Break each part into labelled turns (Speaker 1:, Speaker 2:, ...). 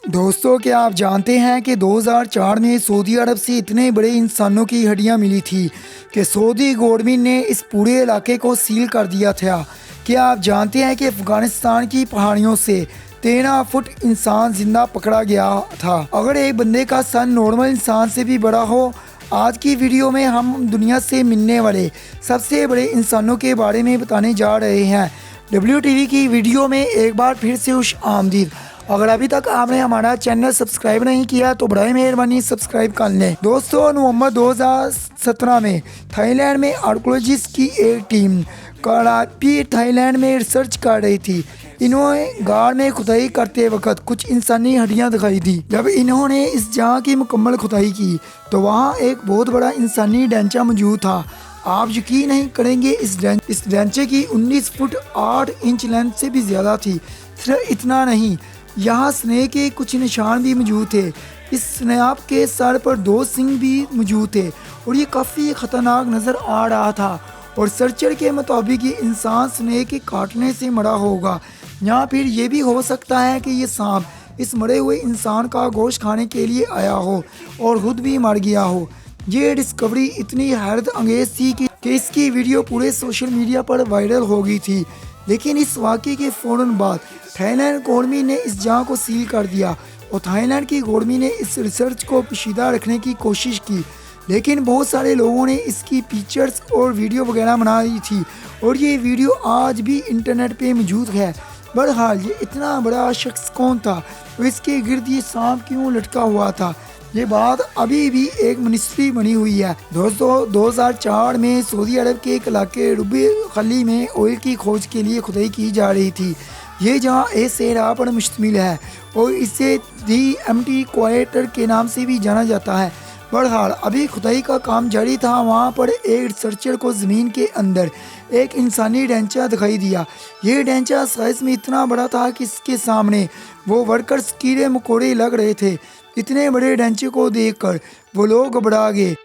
Speaker 1: दोस्तों, क्या आप जानते हैं कि 2004 में सऊदी अरब से इतने बड़े इंसानों की हड्डियां मिली थी कि सऊदी गवर्नमेंट ने इस पूरे इलाके को सील कर दिया था। क्या आप जानते हैं कि अफगानिस्तान की पहाड़ियों से 13 फुट इंसान जिंदा पकड़ा गया था। अगर एक बंदे का सर नॉर्मल इंसान से भी बड़ा हो। आज की वीडियो में हम दुनिया से मिलने वाले सबसे बड़े इंसानों के बारे में बताने जा रहे हैं। WTV की वीडियो में एक बार फिर से खुश आमदीद। अगर अभी तक आपने हमारा चैनल सब्सक्राइब नहीं किया तो बड़ी मेहरबानी सब्सक्राइब कर लें। दोस्तों, नवंबर 2017 में थाईलैंड में आर्कोलॉजिस्ट की एक टीम करापी थाईलैंड में रिसर्च कर रही थी। इन्होंने गाड़ में खुदाई करते वक्त कुछ इंसानी हड्डियां दिखाई दी। जब इन्होंने इस जगह की मुकम्मल खुदाई की तो वहाँ एक बहुत बड़ा इंसानी ढांचा मौजूद था। आप यकीन नहीं करेंगे, इस ढांचे की 19 फुट 8 इंच लेंथ से भी ज़्यादा थी। सिर्फ इतना नहीं, यहाँ स्नेक के कुछ निशान भी मौजूद थे। इस स्नेक के सर पर 2 सींग भी मौजूद थे और ये काफ़ी ख़तरनाक नज़र आ रहा था। और सर्चर के मुताबिक ये इंसान स्नेक के काटने से मरा होगा, या फिर ये भी हो सकता है कि ये सांप इस मरे हुए इंसान का गोश्त खाने के लिए आया हो और खुद भी मर गया हो। ये डिस्कवरी इतनी हैरत अंगेज थी कि इसकी वीडियो पूरे सोशल मीडिया पर वायरल हो गई थी। लेकिन इस वाक़े के फ़ौरन बाद थाईलैंड गवर्नमेंट ने इस जगह को सील कर दिया और थाईलैंड की गवर्नमेंट ने इस रिसर्च को पोशीदा रखने की कोशिश की। लेकिन बहुत सारे लोगों ने इसकी पिक्चर्स और वीडियो वगैरह बनाई थी और ये वीडियो आज भी इंटरनेट पे मौजूद है। बहरहाल, ये इतना बड़ा शख्स कौन था और इसके गिर्द ये सांप क्यों लटका हुआ था, ये बात अभी भी एक मिस्ट्री बनी हुई है। दोस्तों, 2004 में सऊदी अरब के एक इलाके रुबी खली में ऑयल की खोज के लिए खुदाई की जा रही थी। ये जहां ए सेहरा पर मुश्तमिल है और इसे दी एम्प्टी क्वार्टर के नाम से भी जाना जाता है। बहरहाल, अभी खुदाई का काम जारी था। वहाँ पर एक रिसर्चर को ज़मीन के अंदर एक इंसानी ढांचा दिखाई दिया। ये ढांचा साइज में इतना बड़ा था कि इसके सामने वो वर्कर्स कीड़े मकोड़े लग रहे थे। इतने बड़े ढांचे को देखकर वो लोग घबरा गए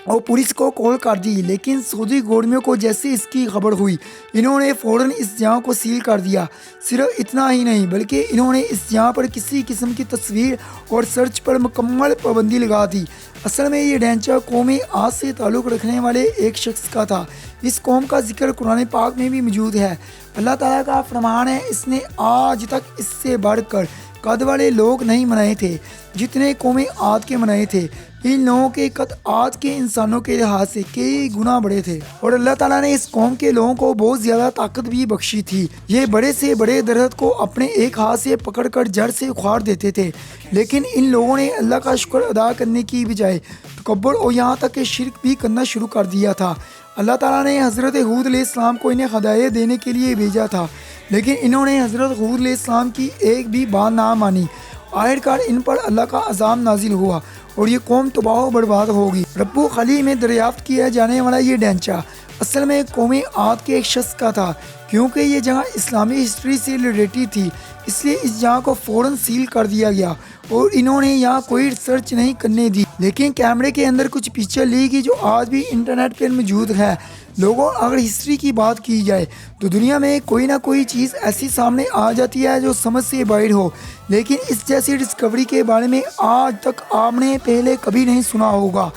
Speaker 1: और पुलिस को कॉल कर दी। लेकिन सऊदी गवर्नमेंट को जैसे इसकी खबर हुई, इन्होंने फ़ौरन इस जगह को सील कर दिया। सिर्फ इतना ही नहीं, बल्कि इन्होंने इस जगह पर किसी किस्म की तस्वीर और सर्च पर मुकम्मल पाबंदी लगा दी। असल में ये ढांचा कौमी आज से ताल्लुक़ रखने वाले एक शख्स का था। इस कौम का जिक्र कुरान पाक में भी मौजूद है। अल्लाह ताला का फरमान है, इसने आज तक इससे बढ़कर कद वाले लोग नहीं बनाए थे जितने कौमें आद के बनाए थे। इन लोगों के कद आज के इंसानों के लिहाज से कई गुना बड़े थे और अल्लाह ताला ने इस कौम के लोगों को बहुत ज़्यादा ताकत भी बख्शी थी। ये बड़े से बड़े दरख्त को अपने एक हाथ से पकड़कर जड़ से उखाड़ देते थे। लेकिन इन लोगों ने अल्लाह का शुक्र अदा करने की बजाय तकब्बुर और यहाँ तक कि शिरक भी करना शुरू कर दिया था। अल्लाह ताला ने हज़रत हूद अलैहिस्सलाम को इन्हें हिदायत देने के लिए भेजा था, लेकिन इन्होंने हज़रत हूद अलैहिस्सलाम की एक भी बात ना मानी। आखिरकार इन पर अल्लाह का अज़ाब नाजिल हुआ और ये कौम तबाह बर्बाद होगी। रब्बो खली में दरियाफ्त किया जाने वाला ये ढांचा असल में कौमी आद के एक शख्स का था। क्योंकि ये जगह इस्लामी हिस्ट्री से रिलेटेड थी, इसलिए इस जगह को फ़ौरन सील कर दिया गया और इन्होंने यहाँ कोई रिसर्च नहीं करने दी। लेकिन कैमरे के अंदर कुछ पिक्चर ली गई जो आज भी इंटरनेट पर मौजूद है। लोगों, अगर हिस्ट्री की बात की जाए तो दुनिया में कोई ना कोई चीज़ ऐसी सामने आ जाती है जो समझ से बाहर हो, लेकिन इस जैसी डिस्कवरी के बारे में आज तक आपने पहले कभी नहीं सुना होगा।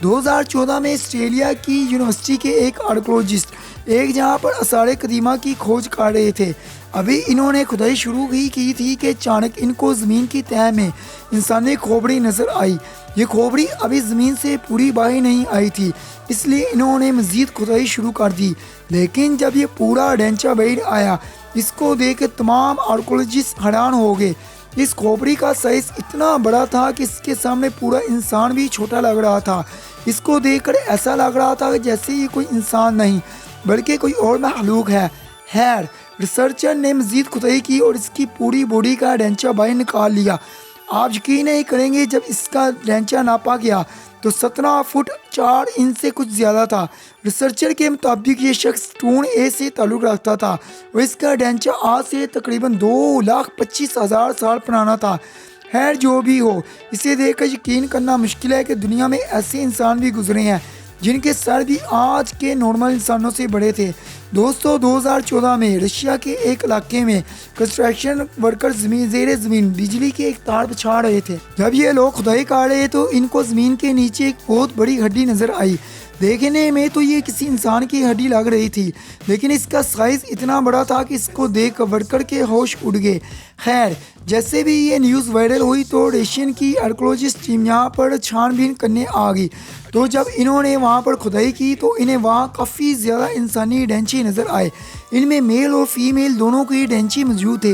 Speaker 1: 2014 में ऑस्ट्रेलिया की यूनिवर्सिटी के एक आर्कोलॉजिस्ट एक जगह पर आसार कदीमा की खोज कर रहे थे। अभी इन्होंने खुदाई शुरू ही की थी कि अचानक इनको ज़मीन की तह में इंसानी खोपड़ी नज़र आई। ये खोपड़ी अभी ज़मीन से पूरी बाहर नहीं आई थी, इसलिए इन्होंने मज़ीद खुदाई शुरू कर दी। लेकिन जब ये पूरा ढांचा बाहर आया, इसको देख के तमाम आर्कोलॉजिस्ट हैरान हो गए। इस खोपड़ी का साइज़ इतना बड़ा था कि इसके सामने पूरा इंसान भी छोटा लग रहा था। इसको देखकर ऐसा लग रहा था कि जैसे ये कोई इंसान नहीं बल्कि कोई और मखलूक है। खैर, रिसर्चर ने मज़ीद खुदाई की और इसकी पूरी बॉडी का ढांचा बाहर निकाल लिया। आप यकीन नहीं करेंगे, जब इसका ढांचा नापा गया तो 17 फुट 4 इंच से कुछ ज़्यादा था। रिसर्चर के मुताबिक ये शख्स टून ए से ताल्लुक़ रखता था और इसका ढांचा आज से तकरीबन 2,25,000 साल पुराना था। खैर, जो भी हो, इसे देखकर यकीन करना मुश्किल है कि दुनिया में ऐसे इंसान भी गुजरे हैं जिनके सर भी आज के नॉर्मल इंसानों से बड़े थे। दोस्तों 2014 में रशिया के एक इलाके में कंस्ट्रक्शन वर्कर ज़ेरे ज़मीन बिजली के एक तार बिछा रहे थे। जब ये लोग खुदाई कर रहे तो इनको ज़मीन के नीचे एक बहुत बड़ी हड्डी नज़र आई। देखने में तो ये किसी इंसान की हड्डी लग रही थी, लेकिन इसका साइज़ इतना बड़ा था कि इसको देख वर्कर के होश उड़ गए। खैर, जैसे भी ये न्यूज़ वायरल हुई तो रशियन की आर्कोलॉजिस्ट टीम यहाँ पर छानबीन करने आ गई। तो जब इन्होंने वहाँ पर खुदाई की तो इन्हें वहाँ काफ़ी ज़्यादा इंसानी ढांचे नज़र आए। इनमें मेल और फीमेल दोनों के ढांचे मौजूद थे,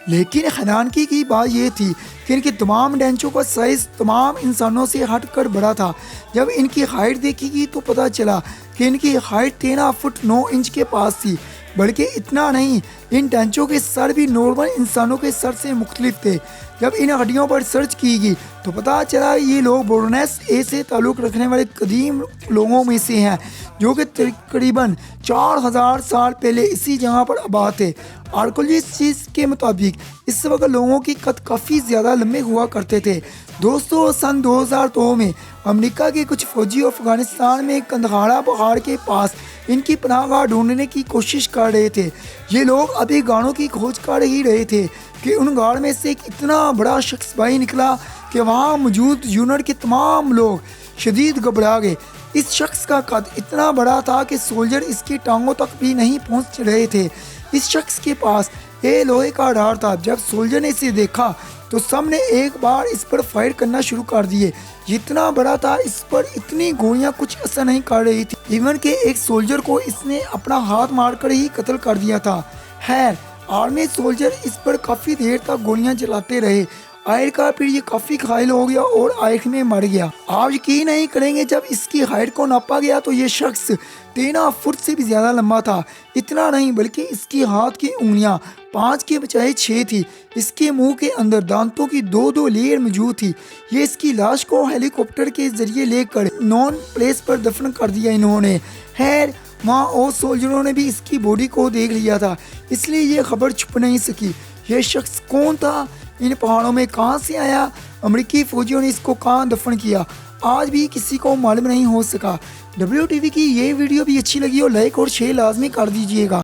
Speaker 1: लेकिन हैरानगी की बात यह थी कि इनके तमाम ढांचों का साइज़ तमाम इंसानों से हटकर बड़ा था। जब इनकी हाइट देखी गई तो पता चला कि इनकी हाइट 13 फुट 9 इंच के पास थी। बल्कि इतना नहीं, इन ढांचों के सर भी नॉर्मल इंसानों के सर से मुख्तलिफ थे। जब इन हड्डियों पर सर्च की गई तो पता चला ये लोग बोरोनेस ए से ताल्लुक़ रखने वाले कदीम लोगों में से हैं, जो कि तकरीबन 4000 साल पहले इसी जगह पर आबाद थे। आर्कोलॉजिस्ट के मुताबिक इस वक्त लोगों की कद काफ़ी ज़्यादा लंबे हुआ करते थे। दोस्तों सन 2002 में अमेरिका के कुछ फौजी अफगानिस्तान में कंदहारा पहाड़ के पास इनकी पनाहगाह ढूंढने की कोशिश कर रहे थे। ये लोग अभी गाड़ों की खोज कर ही रहे थे कि उन गाड़ में से एक इतना बड़ा शख्स बाहर निकला कि वहाँ मौजूद यूनिट के तमाम लोग शदीद घबरा गए। इस शख्स का कद इतना बड़ा था कि सोल्जर इसकी टांगों तक भी नहीं पहुँच रहे थे। इस शख्स के पास ये लोहे का डार था। जब सोल्जर ने इसे देखा तो सबने एक बार इस पर फायर करना शुरू कर दिए। जितना बड़ा था इस पर इतनी गोलियां कुछ असर नहीं कर रही थी। इवन के एक सोल्जर को इसने अपना हाथ मारकर ही कत्ल कर दिया था। खैर, आर्मी सोल्जर इस पर काफ़ी देर तक गोलियां चलाते रहे। आखिरकार फिर ये काफ़ी घायल हो गया और आखिर में मर गया। आप यकीन नहीं करेंगे, जब इसकी हाइट को नापा गया तो ये शख्स 13 फुट से भी ज़्यादा लंबा था। इतना नहीं बल्कि इसकी हाथ की उंगलियां 5 के बजाय 6 थी। इसके मुंह के अंदर दांतों की 2 लेयर मौजूद थी। ये इसकी लाश को हेलीकॉप्टर के जरिए लेकर नॉन प्लेस पर दफन कर दिया इन्होंने। खैर, वहाँ और सोल्जरों ने भी इसकी बॉडी को देख लिया था, इसलिए ये खबर छुप नहीं सकी। ये शख्स कौन था, इन पहाड़ों में कहाँ से आया, अमेरिकी फौजियों ने इसको कहाँ दफन किया, आज भी किसी को मालूम नहीं हो सका। WTV की ये वीडियो भी अच्छी लगी हो लाइक और शेयर लाजमी कर दीजिएगा।